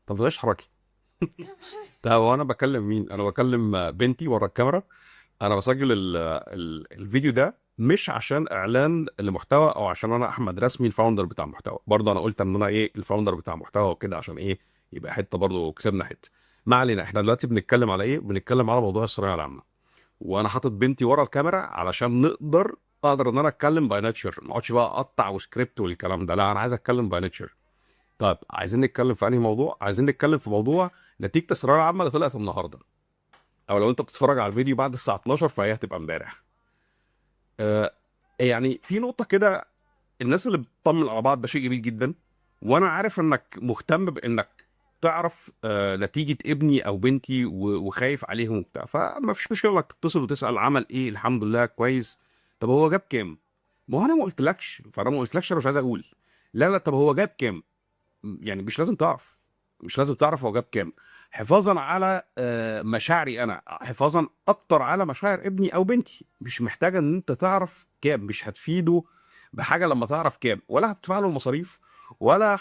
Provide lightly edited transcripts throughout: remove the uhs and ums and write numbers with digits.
طب بلاش حركي. ده هو انا بكلم مين؟ انا بكلم بنتي ورا الكاميرا. انا بسجل الفيديو ده مش عشان اعلان لمحتوى او عشان انا احمد رسمي الفاوندر بتاع المحتوى. برضه انا قلت ان انا ايه الفاوندر بتاع محتوى وكده عشان ايه يبقى حته برضه كسبنا حته. ما علينا، احنا دلوقتي بنتكلم على ايه؟ بنتكلم على موضوع الثانويه العامه. وانا حاطط بنتي ورا الكاميرا علشان اقدر ان انا اتكلم باي ناتشر، ما اقعدش بقى اقطع وسكريبت والكلام ده. لا، انا عايز اتكلم باي ناتشر. طيب عايزين نتكلم في انهي موضوع؟ عايزين نتكلم في موضوع نتيجه الثانويه العامه اللي طلعت النهارده، او لو انت بتتفرج على الفيديو بعد الساعه 12 فهي هتبقى امبارح. آه يعني في نقطه كده، الناس اللي بتطمن على بعض ده شيء جميل جدا، وانا عارف انك مهتم بانك تعرف نتيجه ابني او بنتي وخايف عليهم وبتاع، فما فيش مشكله انك تتصل وتسال عمل ايه، الحمد لله كويس. طب هو جاب كام؟ ما هو انا ما قلتلكش، فانا ما قلتلكش، انا مش عايز اقول. لا لا، طب هو جاب كام؟ يعني مش لازم تعرف، مش لازم تعرف هو جاب كام. حفاظا على مشاعري انا، حفاظا اكتر على مشاعر ابني او بنتي. مش محتاجه ان انت تعرف كام، مش هتفيده بحاجه لما تعرف كام، ولا هتدفع له المصاريف، ولا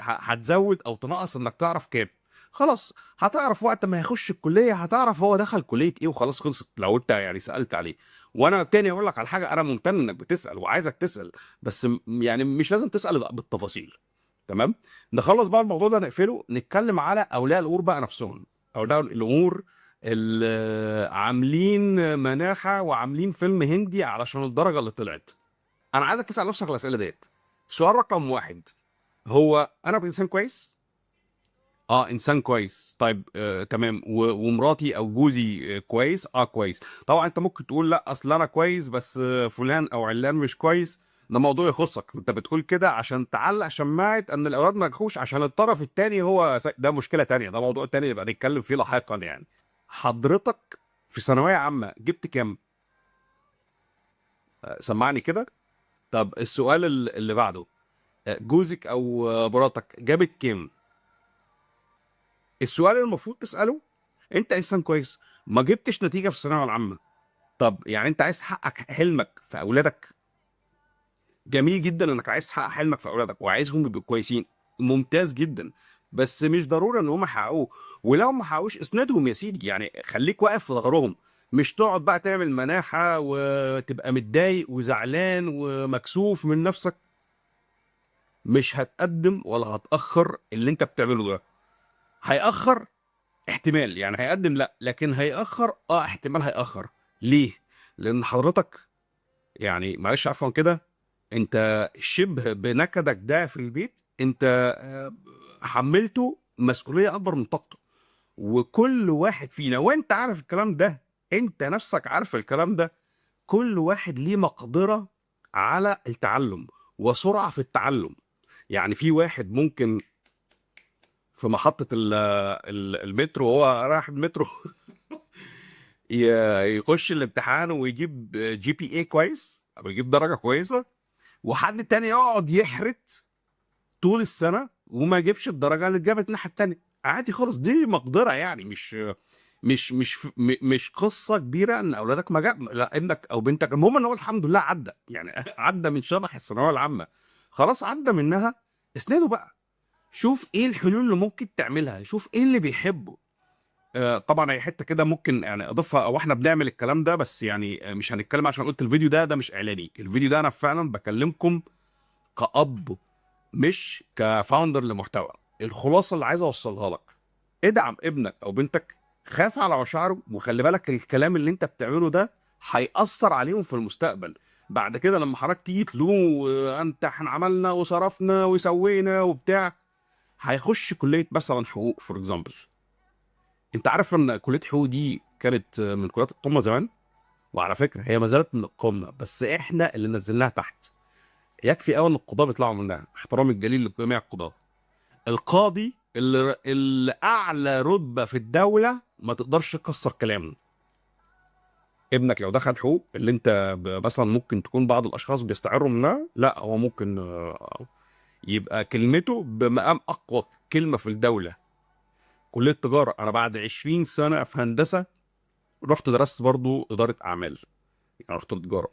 هتزود او تنقص انك تعرف كام. خلاص هتعرف وقت ما هيخش الكليه، هتعرف هو دخل كليه ايه وخلاص، خلصت لو انت يعني سالت عليه. وانا تاني اقول لك على حاجه، انا ممتن انك بتسال وعايزك تسال، بس يعني مش لازم تسال بالتفاصيل. تمام. نخلص بقى الموضوع ده نقفله، نتكلم على اولياء الامور بقى نفسهم. اولياء الامور اللي عاملين مناحه وعاملين فيلم هندي علشان الدرجه اللي طلعت. انا عايزك تسال نفسك الاسئله ديت. سؤال رقم واحد: هو انا انسان كويس؟ اه انسان كويس. طيب تمام. ومراتي او جوزي كويس؟ اه كويس. طبعا انت ممكن تقول لا اصل انا كويس بس فلان او علان مش كويس. ده موضوع يخصك، انت بتقول كده عشان تعلق شماعه ان الاولاد ما نجحوش عشان الطرف التاني هو ده مشكله تانية، ده موضوع تاني نبقى نتكلم فيه لاحقا يعني. حضرتك في ثانويه عامه جبت كام؟ سمعني كده. طب السؤال اللي بعده: جوزك او مراتك جابت كام؟ السؤال اللي المفروض تساله: انت انسان كويس، ما جبتش نتيجه في الثانويه العامه، طب يعني انت عايز تحقق حلمك في اولادك؟ جميل جدا انك عايز تحقق حلمك في اولادك وعايزهم يبقوا كويسين، ممتاز جدا، بس مش ضروري ان هم يحققوه. ولو ما حققوش اسندهم يا سيدي، يعني خليك واقف في ظهرهم. مش تقعد بقى تعمل مناحة وتبقى متضايق وزعلان ومكسوف من نفسك. مش هتقدم ولا هتأخر اللي انت بتعمله ده. هيأخر احتمال، يعني هيقدم لا، لكن هيأخر احتمال هيأخر. ليه؟ لان حضرتك يعني معلش عفوا كده، انت شبه بنكدك ده في البيت، انت حملته مسؤولية اكبر من طاقته. وكل واحد فينا، وانت عارف الكلام ده، انت نفسك عارف الكلام ده، كل واحد ليه مقدرة على التعلم وسرعة في التعلم. يعني في واحد ممكن في محطة المترو، وهو رايح المترو يخش الامتحان ويجيب جي بي اي كويس او يجيب درجة كويسة، وحد تاني يقعد يحرت طول السنه وما يجيبش الدرجه اللي اتجابت الناحيه التانيه. عادي خالص، دي مقدره يعني، مش قصه كبيره ان اولادك ما جاب، لا ابنك او بنتك المهم ان هو الحمد لله عدى يعني عدى من شبح الثانويه العامه، خلاص عدى منها. اسنده بقى، شوف ايه الحلول اللي ممكن تعملها، شوف ايه اللي بيحبه. طبعا هي حته كده ممكن يعني اضيفها، او احنا بنعمل الكلام ده بس يعني مش هنتكلم عشان قلت الفيديو ده مش اعلاني. الفيديو ده انا فعلا بكلمكم كأب مش كفاوندر لمحتوى. الخلاصه اللي عايز اوصلها لك: ادعم ابنك او بنتك، خاف على مشاعره، وخلي بالك الكلام اللي انت بتعمله ده هيأثر عليهم في المستقبل. بعد كده لما حضرتك تيجي تلوم انت احنا عملنا وصرفنا وسوينا وبتاع، هيخش كليه مثلا حقوق فور اكزامبل. انت عارف ان كليه حقوق دي كانت من كليات القمه زمان، وعلى فكره هي ما زالت من القمه بس احنا اللي نزلناها تحت. يكفي قوي ان القضاه بيطلعوا منها، احترام الجليل لجميع القضاه. القاضي اللي اعلى رتبه في الدوله ما تقدرش تكسر كلامه. ابنك لو دخل حقوق اللي انت مثلا ممكن تكون بعض الاشخاص بيستعروا منها، لا هو ممكن يبقى كلمته بمقام اقوى كلمه في الدوله. كليه تجاره، انا بعد 20 سنه في هندسه رحت درست برضو اداره اعمال، يعني رحت تجاره.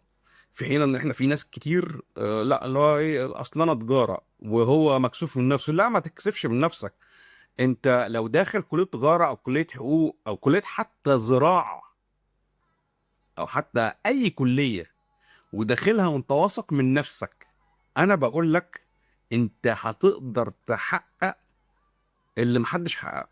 في حين ان احنا في ناس كتير لا اللي هو ايه اصل انا تجاره وهو مكسوف من نفسه. لا، ما تكسفش من نفسك. انت لو داخل كليه تجاره او كليه حقوق او كليه حتى زراعه او حتى اي كليه وداخلها وانت واثق من نفسك، انا بقول لك انت هتقدر تحقق اللي محدش حققه.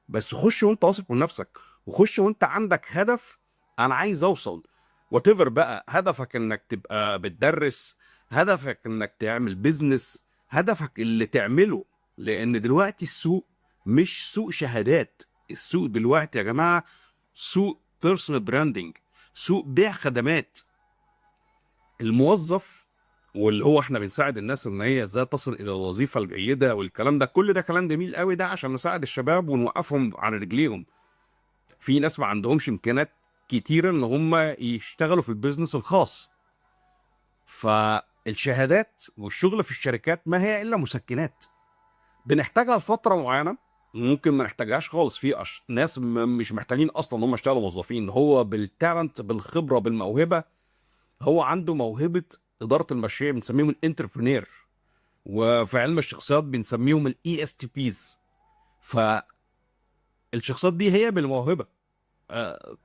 بس خش وانت واثق من نفسك، وخش وانت عندك هدف. انا عايز اوصل وات ايفر بقى، هدفك انك تبقى بتدرس، هدفك انك تعمل بيزنس، هدفك اللي تعمله. لان دلوقتي السوق مش سوق شهادات، السوق دلوقتي يا جماعة سوق بيرسونال براندنج، سوق بيع خدمات. الموظف واللي هو احنا بنساعد الناس ان هي ازاي تصل الى الوظيفه الجيده والكلام ده، كل ده كلام جميل قوي ده عشان نساعد الشباب ونوقفهم على رجليهم. في ناس ما عندهمش امكانيات كتيره ان هم يشتغلوا في البيزنس الخاص. فالشهادات والشغل في الشركات ما هي الا مسكنات بنحتاجها لفتره معينه، ممكن ما نحتاجهاش خالص. في ناس مش محتاجين اصلا ان هم يشتغلوا موظفين، هو بالتالنت بالخبره بالموهبه، هو عنده موهبه اداره المشاريع، بنسميهم الانتربرينير، وفي علم الشخصيات بنسميهم الاي اس تي بيز. فالشخصيات دي هي بالموهبه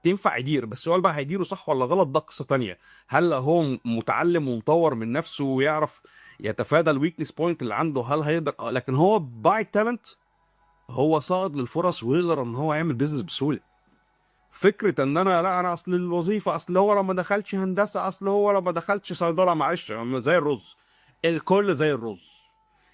تنفع يدير، بس السؤال بقى هيديره صح ولا غلط ده قصه تانية. هل هو متعلم ومطور من نفسه ويعرف يتفادى الويكنس بوينت اللي عنده؟ هل هيقدر لكن هو باي تالنت هو صاعد للفرص ويقدر ان هو يعمل بيزنس بسهوله. فكره ان انا لا انا اصل الوظيفه، اصل هو لو ما دخلش هندسه، اصل هو لو ما دخلش صيدله، معلش زي الرز، الكل زي الرز.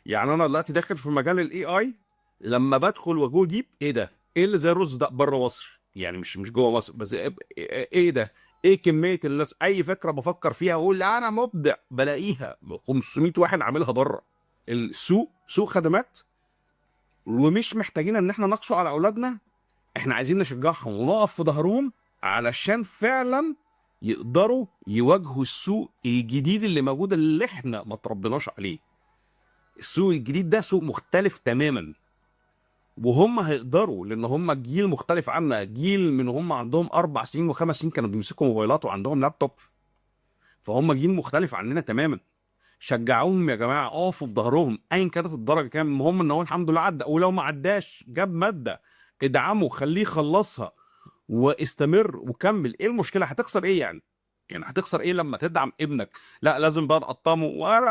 يعني انا دلوقتي داخل في مجال الاي اي، لما بدخل وجو ديب ايه ده، ايه اللي زي الرز ده بره مصر، يعني مش جوه مصر بس، إيه ده، ايه كميه الناس، اي فكره بفكر فيها اقول لا انا مبدع بلاقيها 500 واحد عاملها بره. السوق سوق خدمات، ومش محتاجين ان احنا نقسو على اولادنا، احنا عايزين نشجعهم ونقف في ظهرهم علشان فعلا يقدروا يواجهوا السوق الجديد اللي موجود اللي احنا ما تربيناش عليه. السوق الجديد ده سوق مختلف تماما، وهم هيقدروا لان هم جيل مختلف عنا، جيل من هم عندهم 4 سنين و5 سنين كانوا بيمسكوا موبايلات وعندهم لابتوب، فهم جيل مختلف عننا تماما. شجعوهم يا جماعه، اقفوا بظهرهم ايا كانت الدرجه كام، المهم ان هو الحمد لله عدى، ولو ما عداش جاب ماده ادعمه خليه يخلصها واستمر وكمل. ايه المشكله؟ هتخسر ايه يعني؟ يعني هتخسر ايه لما تدعم ابنك؟ لا لازم بقى نقطمه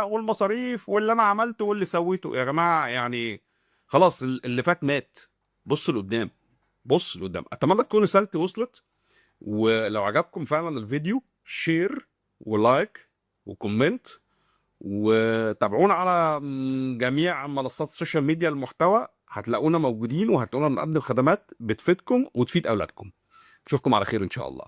والمصاريف واللي انا عملته واللي سويته يا جماعه يعني. خلاص اللي فات مات، بص لقدام، بص لقدام. اتمنى تكون رسالتي وصلت، ولو عجبكم فعلا الفيديو شير ولايك وكومنت، وتابعونا على جميع منصات السوشيال ميديا. المحتوى هتلاقونا موجودين، وهتلاقونا بنقدم خدمات بتفيدكم وتفيد اولادكم. اشوفكم على خير ان شاء الله.